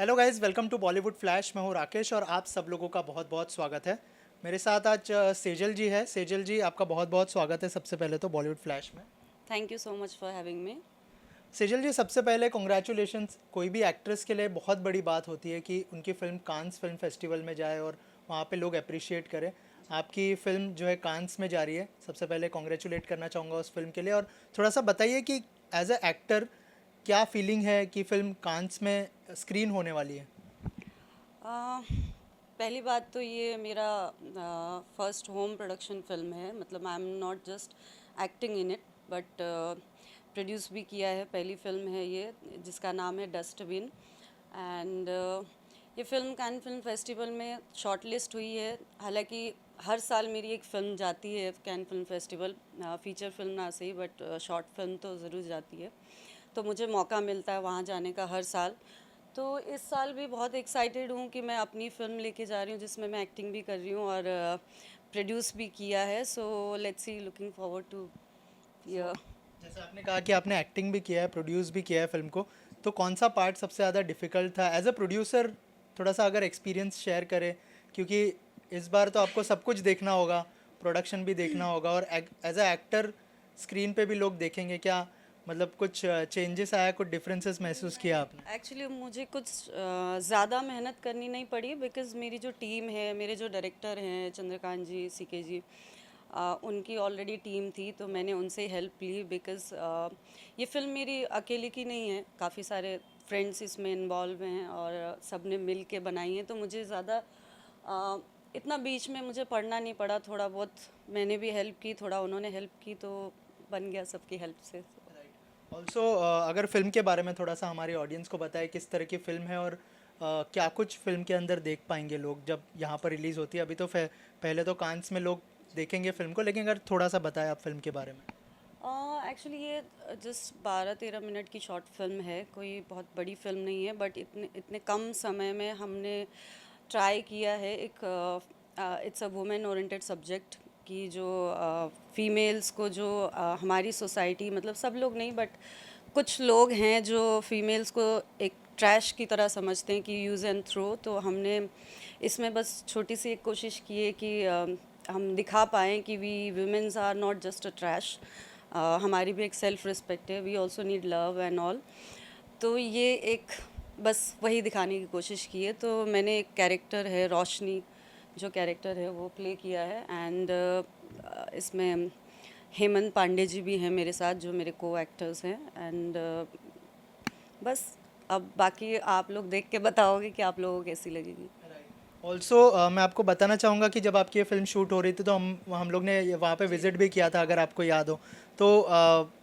Hello guys, welcome to Bollywood flash. मैं हूं राकेश और आप सब लोगों का बहुत बहुत स्वागत है। मेरे साथ आज सेजल जी है। सेजल जी, आपका बहुत बहुत स्वागत है सबसे पहले तो बॉलीवुड फ्लैश में। Thank you so much for having me. Sejal ji, सबसे पहले कॉन्ग्रेचुलेशंस। कोई भी एक्ट्रेस के लिए बहुत बड़ी बात होती है कि उनकी फ़िल्म कांस फिल्म फेस्टिवल में जाए और वहाँ पे लोग अप्रिशिएट करें। आपकी फ़िल्म जो है कांस में जा रही है। सबसे पहले कॉन्ग्रेचुलेट करना चाहूँगा उस फिल्म के लिए। और थोड़ा सा बताइए कि एज अ एक्टर क्या फीलिंग है कि फ़िल्म कांस में स्क्रीन होने वाली है। पहली बात तो ये मेरा फर्स्ट होम प्रोडक्शन फिल्म है। मतलब I am not just acting in it but produce भी किया है। पहली फिल्म है ये जिसका नाम है डस्टबिन। एंड ये फिल्म कैन फिल्म फेस्टिवल में शॉर्टलिस्ट हुई है। हालांकि हर साल मेरी एक फ़िल्म जाती है can film festival, feature film ना सही बट शॉर्ट फिल्म तो ज़रूर जाती है। तो मुझे मौका मिलता है वहाँ जाने का हर साल। तो इस साल भी बहुत एक्साइटेड हूँ कि मैं अपनी फ़िल्म लेके जा रही हूँ जिसमें मैं एक्टिंग भी कर रही हूँ और प्रोड्यूस भी किया है। So let's see, looking forward to you जैसे आपने कहा कि आपने एक्टिंग भी किया है, प्रोड्यूस भी किया है फिल्म को, तो कौन सा पार्ट सबसे ज़्यादा डिफ़िकल्ट था एज अ प्रोड्यूसर? थोड़ा सा अगर एक्सपीरियंस शेयर करें, क्योंकि इस बार तो आपको सब कुछ देखना होगा, प्रोडक्शन भी देखना होगा और एज अ एक्टर स्क्रीन पे भी लोग देखेंगे। क्या मतलब कुछ चेंजेस आया, कुछ डिफरेंसेस महसूस किया आपने? एक्चुअली मुझे कुछ ज़्यादा मेहनत करनी नहीं पड़ी बिकॉज़ मेरी जो टीम है, मेरे जो डायरेक्टर हैं चंद्रकांत जी, सीके जी, उनकी ऑलरेडी टीम थी तो मैंने उनसे हेल्प ली। बिकॉज़ ये फिल्म मेरी अकेले की नहीं है, काफ़ी सारे फ्रेंड्स इसमें इन्वॉल्व हैं और सब ने मिल के बनाई है। तो मुझे ज़्यादा अ, इतना बीच में मुझे पढ़ना नहीं पड़ा। थोड़ा बहुत मैंने भी हेल्प की, थोड़ा उन्होंने हेल्प की, तो बन गया सबकी हेल्प से। ऑल्सो अगर फिल्म के बारे में थोड़ा सा हमारी ऑडियंस को बताएं, किस तरह की फ़िल्म है और क्या कुछ फिल्म के अंदर देख पाएंगे लोग जब यहाँ पर रिलीज़ होती है। अभी तो पहले तो कांस में लोग देखेंगे फिल्म को, लेकिन अगर थोड़ा सा बताएं आप फिल्म के बारे में। एक्चुअली ये जस्ट 12-13 मिनट की शॉर्ट फिल्म है, कोई बहुत बड़ी फिल्म नहीं है। बट इतने इतने कम समय में हमने ट्राई किया है एक it's a women oriented subject की जो फीमेल्स को जो हमारी सोसाइटी, मतलब सब लोग नहीं बट कुछ लोग हैं जो फीमेल्स को एक ट्रैश की तरह समझते हैं कि यूज़ एंड थ्रो। तो हमने इसमें बस छोटी सी एक कोशिश की है कि हम दिखा पाएँ कि we womens are not just a trash. हमारी भी एक सेल्फ रिस्पेक्ट है, we also need love and all. तो ये एक बस वही दिखाने की कोशिश की है। तो मैंने एक कैरेक्टर है रोशनी, जो कैरेक्टर है वो प्ले किया है। एंड इसमें हेमंत पांडे जी भी हैं मेरे साथ जो मेरे को एक्टर्स हैं। एंड बस अब बाकी आप लोग देख के बताओगे कि आप लोगों को कैसी लगेगी। ऑल्सो मैं आपको बताना चाहूँगा कि जब आपकी ये फ़िल्म शूट हो रही थी तो हम लोग ने वहाँ पे विज़िट भी किया था, अगर आपको याद हो। तो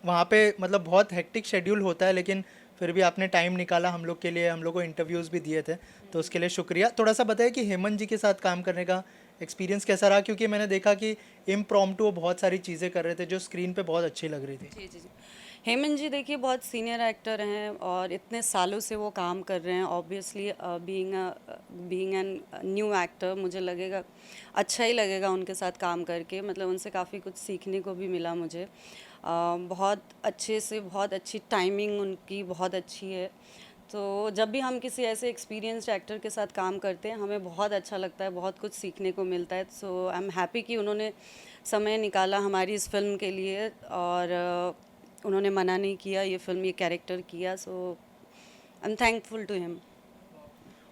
वहाँ पे मतलब बहुत हेक्टिक शेड्यूल होता है, लेकिन फिर भी आपने टाइम निकाला हम लोग के लिए, हम लोग को इंटरव्यूज़ भी दिए थे, तो उसके लिए शुक्रिया। थोड़ा सा बताइए कि हेमंत जी के साथ काम करने का एक्सपीरियंस कैसा रहा, क्योंकि मैंने देखा कि इम्प्रॉम्प्टू वो बहुत सारी चीज़ें कर रहे थे जो स्क्रीन पे बहुत अच्छी लग रही थी। जी जी जी। हेमंत जी देखिए बहुत सीनियर एक्टर हैं और इतने सालों से वो काम कर रहे हैं। Obviously being an new actor मुझे लगेगा अच्छा ही लगेगा उनके साथ काम करके। मतलब उनसे काफ़ी कुछ सीखने को भी मिला मुझे। बहुत अच्छे से, बहुत अच्छी टाइमिंग उनकी बहुत अच्छी है। तो जब भी हम किसी ऐसे एक्सपीरियंस्ड एक्टर के साथ काम करते हैं हमें बहुत अच्छा लगता है, बहुत कुछ सीखने को मिलता है। सो आई एम हैप्पी कि उन्होंने समय निकाला हमारी इस फिल्म के लिए और उन्होंने मना नहीं किया, ये फिल्म ये कैरेक्टर किया। So I am thankful to him.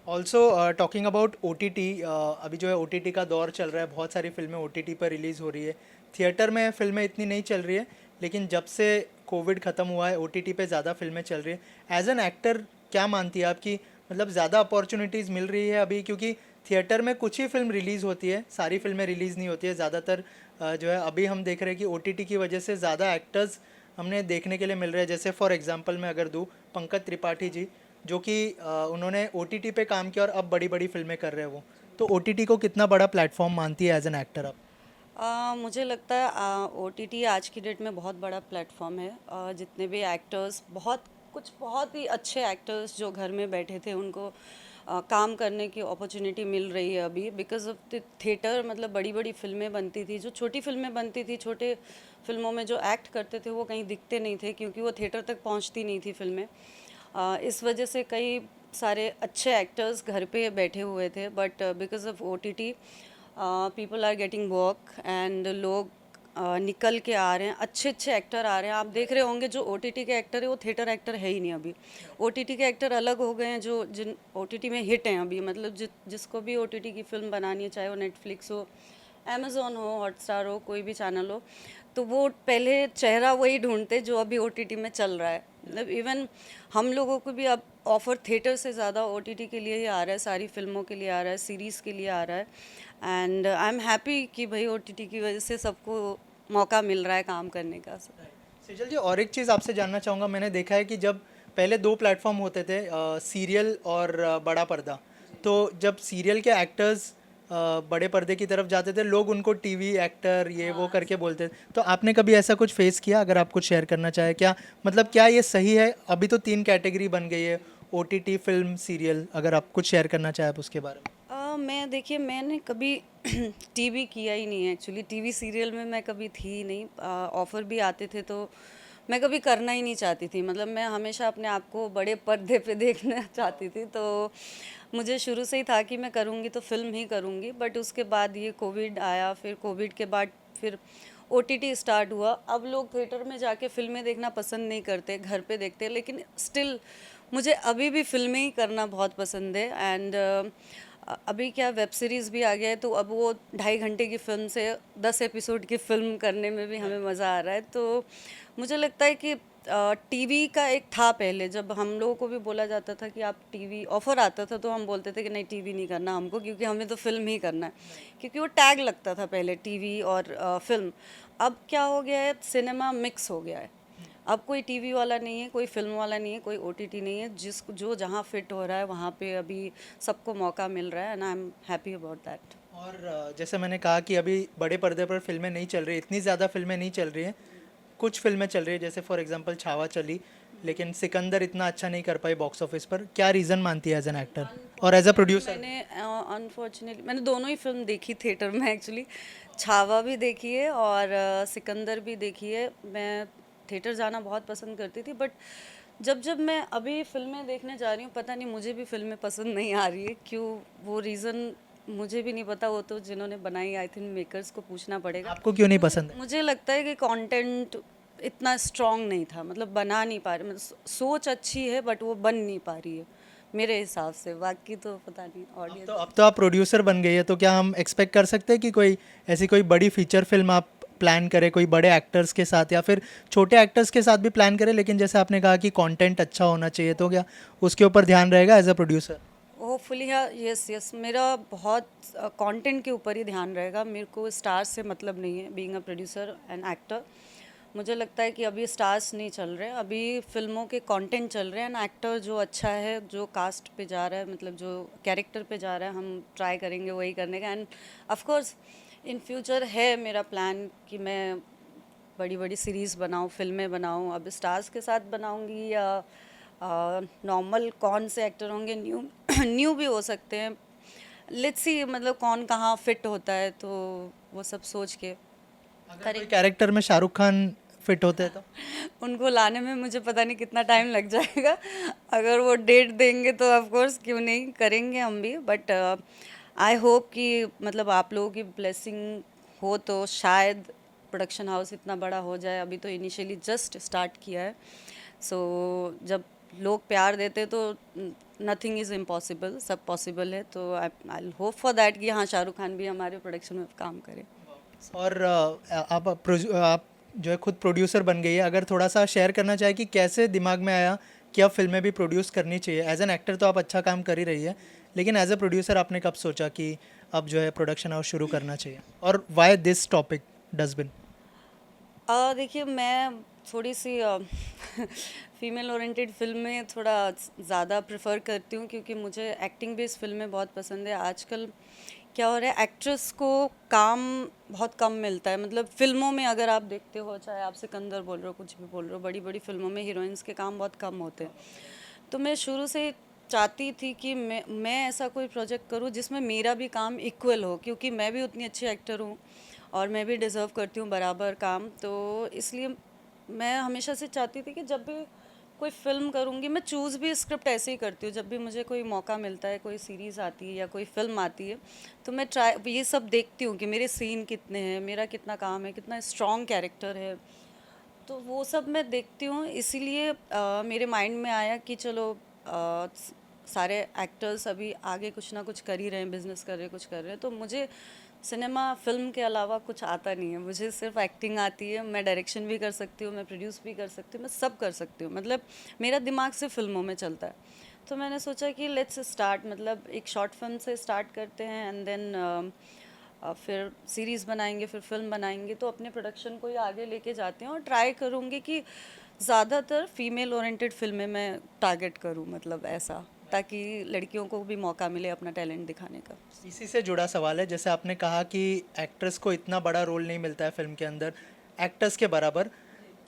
Also talking about O T T, अभी जो है ओ टी टी का दौर चल रहा है, बहुत सारी फिल्में ओ टी टी पर रिलीज़ हो रही है। थिएटर में फिल्में इतनी नहीं चल रही है, लेकिन जब से कोविड ख़त्म हुआ है ओ टी टी पे ज़्यादा फिल्में चल रही है। एज एन एक्टर क्या मानती है आपकी, मतलब ज़्यादा अपॉर्चुनिटीज़ मिल रही है अभी? क्योंकि थिएटर में कुछ ही फिल्म रिलीज़ होती है, सारी फिल्में रिलीज़ नहीं होती है ज़्यादातर। जो है अभी हम देख रहे हैं कि ओ टी टी की वजह से ज़्यादा एक्टर्स हमने देखने के लिए मिल रहे हैं। जैसे फॉर एग्जांपल मैं अगर दूँ, पंकज त्रिपाठी जी, जो कि उन्होंने ओ टी टी पे काम किया और अब बड़ी बड़ी फिल्में कर रहे हैं वो। तो ओ टी टी को कितना बड़ा प्लेटफॉर्म मानती है एज एन एक्टर आप? मुझे लगता है OTT आज की डेट में बहुत बड़ा प्लेटफॉर्म है। जितने भी एक्टर्स, बहुत कुछ बहुत ही अच्छे एक्टर्स जो घर में बैठे थे उनको काम करने की अपॉर्चुनिटी मिल रही है अभी बिकॉज ऑफ द थिएटर। मतलब बड़ी बड़ी फिल्में बनती थी, जो छोटी फिल्में बनती थी, छोटे फिल्मों में जो एक्ट करते थे वो कहीं दिखते नहीं थे क्योंकि वो थिएटर तक पहुंचती नहीं थी फिल्में। इस वजह से कई सारे अच्छे एक्टर्स घर पे बैठे हुए थे, but because of OTT people are getting work and लोग निकल के आ रहे हैं, अच्छे अच्छे एक्टर आ रहे हैं। आप देख रहे होंगे जो OTT के एक्टर है वो थिएटर एक्टर है ही नहीं अभी। OTT के एक्टर अलग हो गए हैं, जो जिन OTT में हिट हैं अभी, मतलब जिसको भी OTT की फिल्म बनानी है, चाहे वो नेटफ्लिक्स हो, अमेज़ॉन हो, हॉटस्टार हो, कोई भी चैनल हो, तो वो पहले चेहरा वही ढूंढते जो अभी OTT में चल रहा है। मतलब इवन हम लोगों को भी अब ऑफर थिएटर से ज़्यादा OTT के लिए ही आ रहा है, सारी फिल्मों के लिए आ रहा है, सीरीज़ के लिए आ रहा है। एंड आई एम हैप्पी कि भाई OTT की वजह से सबको मौका मिल रहा है काम करने का। सेजल जी, और एक चीज़ आपसे जानना चाहूँगा, मैंने देखा है कि जब पहले दो प्लेटफॉर्म होते थे, सीरियल और बड़ा पर्दा, तो जब सीरियल के एक्टर्स बड़े पर्दे की तरफ जाते थे, लोग उनको टीवी एक्टर ये वो करके बोलते थे। तो आपने कभी ऐसा कुछ फेस किया? अगर आप कुछ शेयर करना चाहें, क्या मतलब क्या ये सही है? अभी तो 3 कैटेगरी बन गई है, OTT, फिल्म, सीरियल। अगर आप कुछ शेयर करना चाहें आप उसके बारे में। मैं देखिए, मैंने कभी टीवी किया ही नहीं है एक्चुअली। टीवी सीरियल में मैं कभी थी ही नहीं। ऑफ़र भी आते थे तो मैं कभी करना ही नहीं चाहती थी। मतलब मैं हमेशा अपने आप को बड़े पर्दे पे देखना चाहती थी, तो मुझे शुरू से ही था कि मैं करूँगी तो फिल्म ही करूँगी। बट उसके बाद ये कोविड आया, फिर कोविड के बाद फिर OTT स्टार्ट हुआ। अब लोग थिएटर में जाके फिल्में देखना पसंद नहीं करते, घर पे देखते हैं, लेकिन स्टिल मुझे अभी भी फिल्में ही करना बहुत पसंद है। एंड अभी क्या वेब सीरीज़ भी आ गया है, तो अब वो 2.5 घंटे की फ़िल्म से 10 एपिसोड की फ़िल्म करने में भी हमें मज़ा आ रहा है। तो मुझे लगता है कि टीवी का एक था पहले, जब हम लोगों को भी बोला जाता था कि आप टीवी, ऑफ़र आता था तो हम बोलते थे कि नहीं टीवी नहीं करना हमको, क्योंकि हमें तो फ़िल्म ही करना है, क्योंकि वो टैग लगता था पहले टीवी और फ़िल्म। अब क्या हो गया है, सिनेमा मिक्स हो गया है। अब कोई टीवी वाला नहीं है, कोई फिल्म वाला नहीं है, कोई OTT नहीं है, जो जहाँ फिट हो रहा है वहाँ पे अभी सबको मौका मिल रहा है, and I am happy about that. और जैसे मैंने कहा कि अभी बड़े पर्दे पर फिल्में नहीं चल रही, इतनी ज़्यादा फिल्में नहीं चल रही हैं। कुछ फिल्में चल रही है, जैसे फॉर एग्जांपल छावा चली, लेकिन सिकंदर इतना अच्छा नहीं कर पाई बॉक्स ऑफिस पर। क्या रीज़न मानती है एज एन एक्टर और एज अ प्रोड्यूसर? मैंने अनफॉर्चुनेटली मैंने दोनों ही फिल्म देखी थिएटर में एक्चुअली। छावा भी देखी है और सिकंदर भी देखी है। मैं थिएटर जाना बहुत पसंद करती थी, बट जब जब मैं अभी फिल्में देखने जा रही हूँ, पता नहीं मुझे भी फिल्में पसंद नहीं आ रही है क्यों। वो रीज़न मुझे भी नहीं पता, वो तो जिन्होंने बनाई आई थिंक मेकर्स को पूछना पड़ेगा। आपको क्यों नहीं पसंद है? मुझे लगता है कि कंटेंट इतना स्ट्रांग नहीं था, मतलब बना नहीं पा रहे, मतलब सोच अच्छी है बट वो बन नहीं पा रही है मेरे हिसाब से। बाकी तो पता नहीं ऑडियंस। अब तो आप प्रोड्यूसर बन गई है, तो क्या हम एक्सपेक्ट कर सकते हैं कि कोई ऐसी कोई बड़ी फीचर फिल्म आप प्लान करें, कोई बड़े एक्टर्स के साथ या फिर छोटे एक्टर्स के साथ भी प्लान करें, लेकिन जैसे आपने कहा कि कंटेंट अच्छा होना चाहिए, तो क्या उसके ऊपर ध्यान रहेगा एज अ प्रोड्यूसर? होपफुली हाँ, यस यस, मेरा बहुत कंटेंट के ऊपर ही ध्यान रहेगा। मेरे को स्टार्स से मतलब नहीं है, being a producer and actor. मुझे लगता है कि अभी स्टार्स नहीं चल रहे हैं, अभी फिल्मों के कंटेंट चल रहे हैं, एंड एक्टर जो अच्छा है, जो कास्ट पे जा रहा है, मतलब जो कैरेक्टर पे जा रहा है, हम ट्राई करेंगे वही करने का। End of course in future है मेरा प्लान कि मैं बड़ी बड़ी सीरीज़ बनाऊँ, फिल्में बनाऊँ। अब स्टार्स के साथ बनाऊँगी या नॉर्मल कौन से एक्टर होंगे, न्यू न्यू भी हो सकते हैं। लेट्स सी, मतलब कौन कहाँ फिट होता है, तो वो सब सोच के अगर कोई कैरेक्टर में शाहरुख खान फिट होते हैं तो? उनको लाने में मुझे पता नहीं कितना टाइम लग जाएगा। अगर वो डेट देंगे तो ऑफ कोर्स क्यों नहीं, करेंगे हम भी। बट आई होप कि मतलब आप लोगों की ब्लेसिंग हो तो शायद प्रोडक्शन हाउस इतना बड़ा हो जाए। अभी तो इनिशियली जस्ट स्टार्ट किया है, सो जब लोग प्यार देते तो नथिंग इज़ इम्पॉसिबल, सब पॉसिबल है। तो आई होप फॉर दैट कि हाँ, शाहरुख खान भी हमारे प्रोडक्शन में काम करे। और आप जो है खुद प्रोड्यूसर बन गई है, अगर थोड़ा सा शेयर करना चाहे कि कैसे दिमाग में आया कि अब फिल्में भी प्रोड्यूस करनी चाहिए? एज एन एक्टर तो आप अच्छा काम कर ही रही है, लेकिन एज अ प्रोड्यूसर आपने कब सोचा कि अब जो है प्रोडक्शन हाउस शुरू करना चाहिए, और वाई दिस टॉपिक डस्टबिन? देखिए, मैं थोड़ी सी फीमेल ओरिएंटेड फिल्में थोड़ा ज़्यादा प्रेफर करती हूँ, क्योंकि मुझे एक्टिंग बेस्ड फिल्में बहुत पसंद है। आजकल क्या हो रहा है, एक्ट्रेस को काम बहुत कम मिलता है। मतलब फिल्मों में अगर आप देखते हो, चाहे आप सिकंदर बोल रहे हो, कुछ भी बोल रहे हो, बड़ी बड़ी फिल्मों में हीरोइंस के काम बहुत कम होते हैं। तो मैं शुरू से चाहती थी कि मैं ऐसा कोई प्रोजेक्ट करूं जिसमें मेरा भी काम इक्वल हो, क्योंकि मैं भी उतनी अच्छी एक्टर हूं और मैं भी डिज़र्व करती हूँ बराबर काम। तो इसलिए मैं हमेशा से चाहती थी कि जब भी कोई फ़िल्म करूँगी, मैं चूज़ भी स्क्रिप्ट ऐसे ही करती हूँ। जब भी मुझे कोई मौका मिलता है, कोई सीरीज़ आती है या कोई फ़िल्म आती है, तो मैं ट्राई ये सब देखती हूँ कि मेरे सीन कितने हैं, मेरा कितना काम है, कितना स्ट्रॉन्ग कैरेक्टर है। तो वो सब मैं देखती हूँ, इसीलिए मेरे माइंड में आया कि चलो सारे एक्टर्स अभी आगे कुछ ना कुछ कर ही रहे हैं, बिजनेस कर रहे हैं, कुछ कर रहे हैं, तो मुझे सिनेमा फिल्म के अलावा कुछ आता नहीं है। मुझे सिर्फ एक्टिंग आती है, मैं डायरेक्शन भी कर सकती हूँ, मैं प्रोड्यूस भी कर सकती हूँ, मैं सब कर सकती हूँ। मतलब मेरा दिमाग सिर्फ फिल्मों में चलता है। तो मैंने सोचा कि लेट्स स्टार्ट, मतलब एक शॉर्ट फिल्म से स्टार्ट करते हैं एंड देन फिर सीरीज़ बनाएंगे, फिर फिल्म बनाएंगे, तो अपने प्रोडक्शन को ही आगे लेके जाते हैं। और ट्राई करूँगी कि ज़्यादातर फीमेल ओरिएंटेड फिल्में मैं टारगेट करूँ, मतलब ऐसा, ताकि लड़कियों को भी मौका मिले अपना टैलेंट दिखाने का। इसी से जुड़ा सवाल है, जैसे आपने कहा कि एक्ट्रेस को इतना बड़ा रोल नहीं मिलता है फिल्म के अंदर एक्टर्स के बराबर,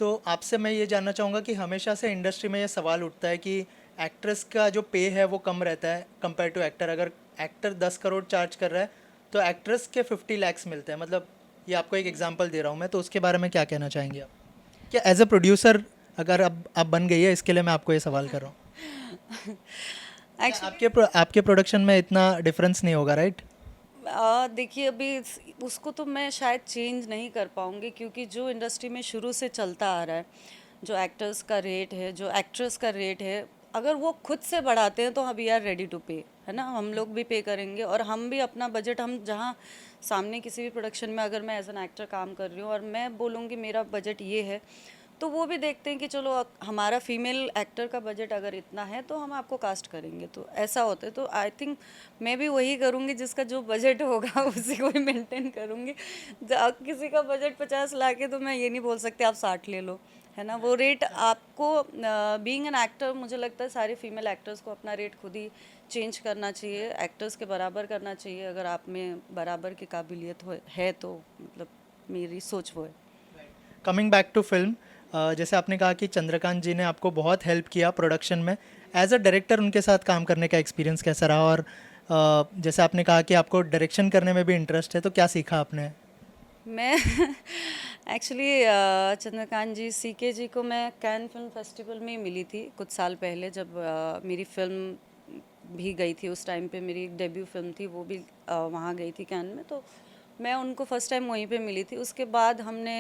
तो आपसे मैं ये जानना चाहूँगा कि हमेशा से इंडस्ट्री में ये सवाल उठता है कि एक्ट्रेस का जो पे है वो कम रहता है कंपेयर टू एक्टर। अगर एक्टर 10 करोड़ चार्ज कर रहा है तो एक्ट्रेस के 50 लाख मिलते हैं। मतलब ये आपको एक एग्जांपल दे रहा हूँ मैं, तो उसके बारे में क्या कहना चाहेंगे आप? क्या एज अ प्रोड्यूसर अगर अब आप बन गई है, इसके लिए मैं आपको ये सवाल कर रहा हूँ। क्या एक्चुअली आपके प्रोडक्शन में इतना डिफरेंस नहीं होगा, राइट? देखिए, अभी उसको तो मैं शायद चेंज नहीं कर पाऊँगी, क्योंकि जो इंडस्ट्री में शुरू से चलता आ रहा है, जो एक्टर्स का रेट है, जो एक्ट्रेस का रेट है, अगर वो खुद से बढ़ाते हैं तो हम वी आर रेडी टू पे, है ना, हम लोग भी पे करेंगे। और हम भी अपना बजट, हम जहाँ सामने किसी भी प्रोडक्शन में अगर मैं एज एन एक्टर काम कर रही हूँ और मैं बोलूँगी मेरा बजट ये है, तो वो भी देखते हैं कि चलो हमारा फीमेल एक्टर का बजट अगर इतना है तो हम आपको कास्ट करेंगे, तो ऐसा होता है। तो आई थिंक मैं भी वही करूँगी, जिसका जो बजट होगा उसी को ही मेंटेन करूँगी। किसी का बजट 50 लाख है तो मैं ये नहीं बोल सकती आप 60 ले लो, है ना। वो रेट आपको, बीइंग एन एक्टर, मुझे लगता है सारे फीमेल एक्टर्स को अपना रेट खुद ही चेंज करना चाहिए, एक्टर्स के बराबर करना चाहिए। अगर आप में बराबर की काबिलियत है तो, मतलब मेरी सोच वो है। कमिंग बैक टू फिल्म, जैसे आपने कहा कि चंद्रकांत जी ने आपको बहुत हेल्प किया प्रोडक्शन में, एज अ डायरेक्टर उनके साथ काम करने का एक्सपीरियंस कैसा रहा? और जैसे आपने कहा कि आपको डायरेक्शन करने में भी इंटरेस्ट है, तो क्या सीखा आपने? मैं एक्चुअली चंद्रकांत जी, सीके जी को मैं कैन फिल्म फेस्टिवल में ही मिली थी कुछ साल पहले, जब मेरी फिल्म भी गई थी। उस टाइम पे मेरी एक डेब्यू फिल्म थी, वो भी वहाँ गई थी कैन में, तो मैं उनको फर्स्ट टाइम वहीं पे मिली थी। उसके बाद हमने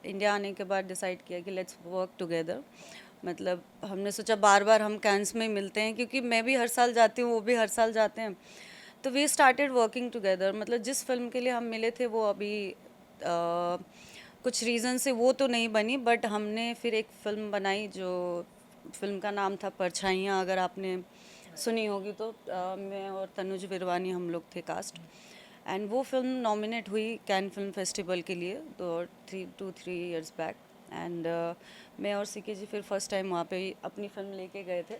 इंडिया आने के बाद डिसाइड किया कि लेट्स वर्क टुगेदर। मतलब हमने सोचा बार बार हम कैंस में ही मिलते हैं, क्योंकि मैं भी हर साल जाती हूँ, वो भी हर साल जाते हैं, तो वी स्टार्टेड वर्किंग टुगेदर। मतलब जिस फिल्म के लिए हम मिले थे वो अभी कुछ रीज़न से वो तो नहीं बनी, बट हमने फिर एक फ़िल्म बनाई, जो फिल्म का नाम था परछाइयाँ, अगर आपने सुनी होगी तो। मैं और तनुज विरवानी हम लोग थे कास्ट, एंड वो फिल्म नॉमिनेट हुई कैन फिल्म फेस्टिवल के लिए 2-3 इयर्स बैक। एंड मैं और सीके जी फिर फर्स्ट टाइम वहाँ पे अपनी फिल्म लेके गए थे।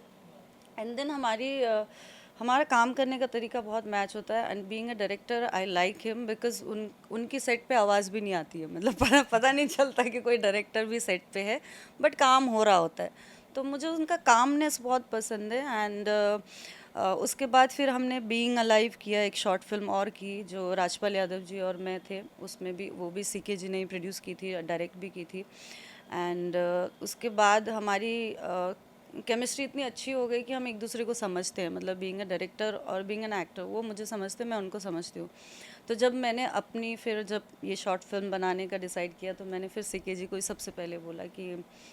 एंड देन हमारा काम करने का तरीका बहुत मैच होता है। And being a director I like him, because उनकी सेट पे आवाज़ भी नहीं आती है। मतलब पता नहीं चलता कि कोई डायरेक्टर भी सेट पे है, बट काम हो रहा होता है। तो मुझे उनका कामनेस बहुत पसंद है। एंड उसके बाद फिर हमने बीइंग अलाइव किया, एक शॉर्ट फिल्म और की, जो राजपाल यादव जी और मैं थे उसमें भी, वो भी सीके जी ने ही प्रोड्यूस की थी, डायरेक्ट भी की थी। एंड उसके बाद हमारी केमिस्ट्री इतनी अच्छी हो गई कि हम एक दूसरे को समझते हैं। मतलब बीइंग अ डायरेक्टर और बीइंग एन एक्टर, वो मुझे समझते हैं, मैं उनको समझती हूँ। तो जब मैंने अपनी फिर जब ये शॉर्ट फिल्म बनाने का डिसाइड किया, तो मैंने फिर सीके जी को ही सबसे पहले बोला कि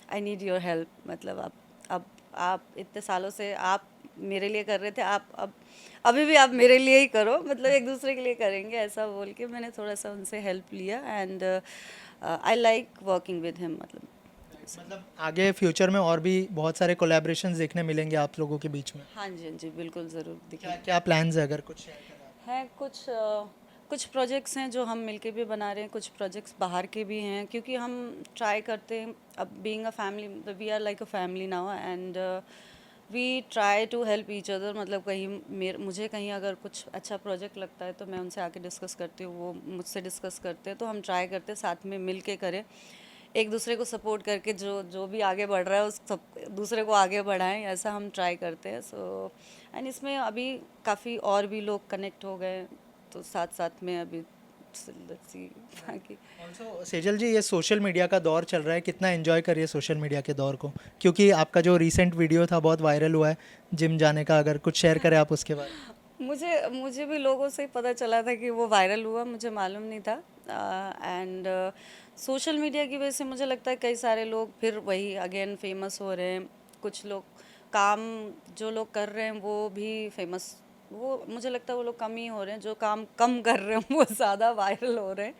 आई नीड योर हेल्प। मतलब अब आप इतने सालों से आप मेरे लिए कर रहे थे, आप अब अभी भी आप मेरे लिए ही करो, मतलब एक दूसरे के लिए करेंगे, ऐसा बोल के मैंने थोड़ा सा उनसे हेल्प लिया। And I like working with him. मतलब मतलब आगे फ्यूचर में और भी बहुत सारे कोलैबोरेशंस देखने मिलेंगे आप लोगों के बीच में? हाँ जी, हाँ जी, बिल्कुल ज़रूर क्या दिखेंगे। क्या प्लान्स है, अगर कुछ शेयर करें आप? हैं कुछ प्रोजेक्ट्स हैं जो हम मिलके भी बना रहे हैं, कुछ प्रोजेक्ट्स बाहर के भी हैं, क्योंकि हम ट्राई करते हैं। अब being a family, we are like a family now, and we try to help each other. मतलब कहीं मुझे कहीं अगर कुछ अच्छा प्रोजेक्ट लगता है तो मैं उनसे आके डिस्कस करती हूँ, वो मुझसे डिस्कस करते हैं, तो हम ट्राई करते हैं साथ में मिल के करें, एक दूसरे को सपोर्ट करके, जो जो भी आगे बढ़ रहा है उस सब दूसरे को आगे बढ़ाएं, ऐसा हम ट्राई करते हैं। सो एंड इसमें अभी काफ़ी और भी लोग कनेक्ट हो गए, तो साथ साथ में अभी लेट्स सी बाकी। ऑल्सो सेजल जी, ये सोशल मीडिया का दौर चल रहा है, कितना एंजॉय करिए सोशल मीडिया के दौर को, क्योंकि आपका जो रीसेंट वीडियो था बहुत वायरल हुआ है जिम जाने का, अगर कुछ शेयर करें आप उसके बारे में। मुझे मुझे भी लोगों से ही पता चला था कि वो वायरल हुआ, मुझे मालूम नहीं था। एंड सोशल मीडिया की वजह से मुझे लगता है कई सारे लोग फिर वही अगेन फेमस हो रहे हैं। कुछ लोग काम जो लोग कर रहे हैं वो भी फेमस, वो मुझे लगता है वो लोग कम ही हो रहे हैं। जो काम कम कर रहे हैं वो ज़्यादा वायरल हो रहे हैं,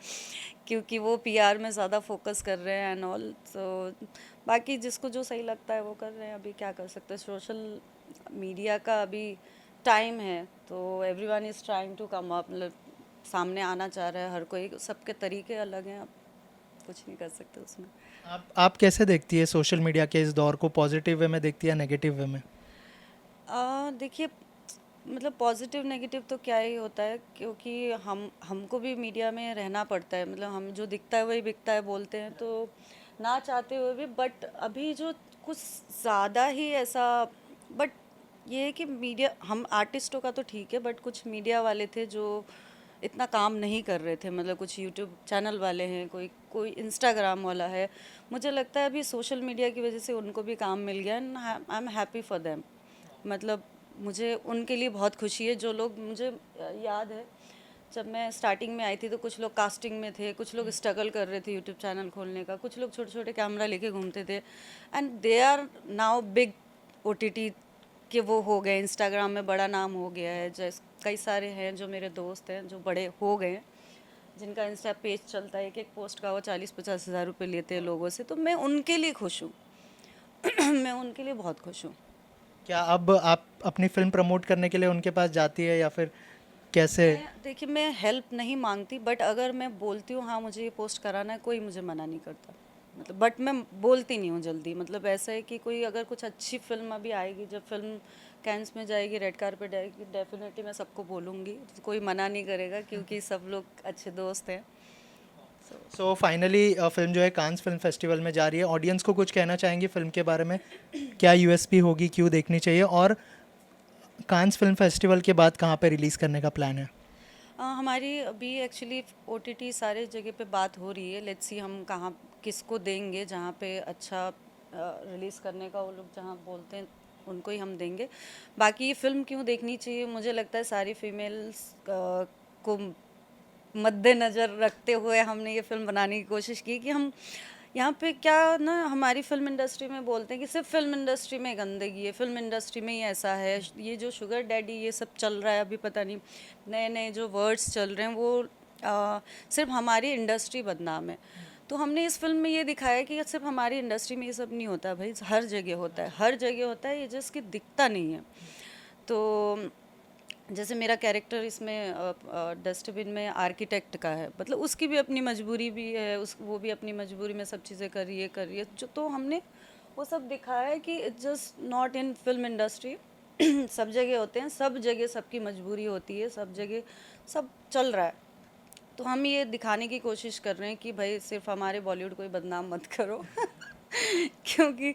क्योंकि वो पीआर में ज़्यादा फोकस कर रहे हैं एंड ऑल। सो बाकी जिसको जो सही लगता है वो कर रहे हैं। अभी क्या कर सकते हैं, सोशल मीडिया का अभी टाइम है, तो everyone is trying to come up, मतलब सामने आना चाह रहा है हर कोई। सबके तरीके अलग हैं, आप कुछ नहीं कर सकते उसमें। आप कैसे देखती है सोशल मीडिया के इस दौर को, पॉजिटिव वे में देखती है या नेगेटिव वे में? देखिए, मतलब पॉजिटिव नेगेटिव तो क्या ही होता है, क्योंकि हमको भी मीडिया में रहना पड़ता है। मतलब हम जो दिखता है वही बिकता है बोलते हैं, तो ना चाहते हुए भी। बट अभी जो कुछ ज़्यादा ही ऐसा, बट ये है कि मीडिया, हम आर्टिस्टों का तो ठीक है, बट कुछ मीडिया वाले थे जो इतना काम नहीं कर रहे थे। मतलब कुछ यूट्यूब चैनल वाले हैं, कोई कोई इंस्टाग्राम वाला है। मुझे लगता है अभी सोशल मीडिया की वजह से उनको भी काम मिल गया and I am happy for them. मतलब मुझे उनके लिए बहुत खुशी है। जो लोग, मुझे याद है जब मैं स्टार्टिंग में आई थी तो कुछ लोग कास्टिंग में थे, कुछ लोग स्ट्रगल कर रहे थे यूट्यूब चैनल खोलने का, कुछ लोग छोटे छोटे कैमरा लेके घूमते थे and they are now big OTT के वो हो गए, इंस्टाग्राम में बड़ा नाम हो गया है। जैसे कई सारे हैं जो मेरे दोस्त हैं जो बड़े हो गए हैं, जिनका इंस्टा पेज चलता है, एक एक पोस्ट का वो 40-50 हज़ार रुपये लेते हैं लोगों से। तो मैं उनके लिए खुश हूँ मैं उनके लिए बहुत खुश हूँ। क्या अब आप अपनी फिल्म प्रमोट करने के लिए उनके पास जाती है या फिर कैसे? देखिए, मैं हेल्प नहीं मांगती, बट अगर मैं बोलती हूँ हाँ मुझे ये पोस्ट कराना है, कोई मुझे मना नहीं करता। मतलब बट मैं बोलती नहीं हूँ जल्दी। मतलब ऐसा है कि कोई अगर कुछ अच्छी फिल्म अभी आएगी, जब फिल्म कैंस में जाएगी, रेड कार्पेट आएगी, डेफिनेटली मैं सबको बोलूँगी, कोई मना नहीं करेगा, क्योंकि सब लोग अच्छे दोस्त हैं। सो फाइनली फिल्म जो है कांस फिल्म फेस्टिवल में जा रही है, ऑडियंस को कुछ कहना चाहेंगी फिल्म के बारे में? क्या यूएसपी होगी, क्यों देखनी चाहिए, और कांस फिल्म फेस्टिवल के बाद कहाँ पे रिलीज़ करने का प्लान है? हमारी अभी एक्चुअली ओटीटी सारे जगह पे बात हो रही है। लेट्स सी हम कहाँ किसको देंगे, जहाँ पे अच्छा रिलीज़ करने का वो लोग जहाँ बोलते हैं उनको ही हम देंगे। बाकी ये फ़िल्म क्यों देखनी चाहिए, मुझे लगता है सारी फीमेल्स को मद्देनज़र रखते हुए हमने ये फ़िल्म बनाने की कोशिश की कि हम यहाँ पे क्या ना, हमारी फ़िल्म इंडस्ट्री में बोलते हैं कि सिर्फ फ़िल्म इंडस्ट्री में गंदगी है, फ़िल्म इंडस्ट्री में ही ऐसा है, ये जो शुगर डैडी ये सब चल रहा है अभी, पता नहीं नए नए जो वर्ड्स चल रहे हैं वो सिर्फ हमारी इंडस्ट्री बदनाम है। तो हमने इस फिल्म में ये दिखाया कि सिर्फ हमारी इंडस्ट्री में ये सब नहीं होता भाई, हर जगह होता है, हर जगह होता है, ये जिसकी दिखता नहीं है। तो जैसे मेरा कैरेक्टर इसमें डस्टबिन में आर्किटेक्ट का है, मतलब उसकी भी अपनी मजबूरी भी है, उस वो भी अपनी मजबूरी में सब चीज़ें कर रही है जो, तो हमने वो सब दिखाया है कि it's just not in film industry सब जगह होते हैं, सब जगह सबकी मजबूरी होती है, सब जगह सब चल रहा है। तो हम ये दिखाने की कोशिश कर रहे हैं कि भाई सिर्फ हमारे बॉलीवुड को ही बदनाम मत करो क्योंकि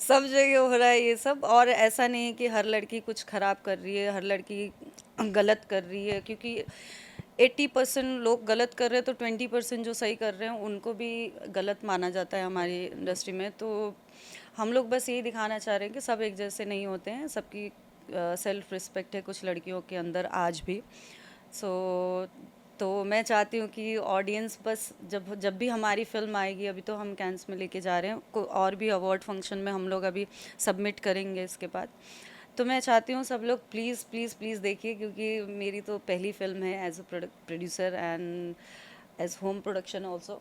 सब जगह हो रहा है ये सब। और ऐसा नहीं है कि हर लड़की कुछ ख़राब कर रही है, हर लड़की गलत कर रही है, क्योंकि 80% लोग गलत कर रहे हैं तो 20% जो सही कर रहे हैं उनको भी गलत माना जाता है हमारी इंडस्ट्री में। तो हम लोग बस यही दिखाना चाह रहे हैं कि सब एक जैसे नहीं होते हैं, सबकी सेल्फ रिस्पेक्ट है कुछ लड़कियों के अंदर आज भी। सो तो मैं चाहती हूँ कि ऑडियंस बस जब जब भी हमारी फिल्म आएगी, अभी तो हम कैंस में लेके जा रहे हैं, और भी अवार्ड फंक्शन में हम लोग अभी सबमिट करेंगे इसके बाद। तो मैं चाहती हूँ सब लोग प्लीज़ प्लीज़ प्लीज़ देखिए, क्योंकि मेरी तो पहली फिल्म है as a producer and as home production also.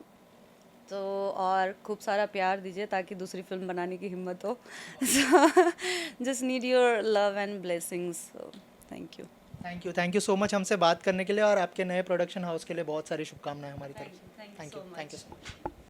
तो और खूब सारा प्यार दीजिए ताकि दूसरी फिल्म बनाने की हिम्मत हो। Just need your love and blessings. Thank you. Thank you so much हमसे बात करने के लिए, और आपके नए प्रोडक्शन हाउस के लिए बहुत सारी शुभकामनाएं हमारी तरफ से। Thank you thank so you much. So much.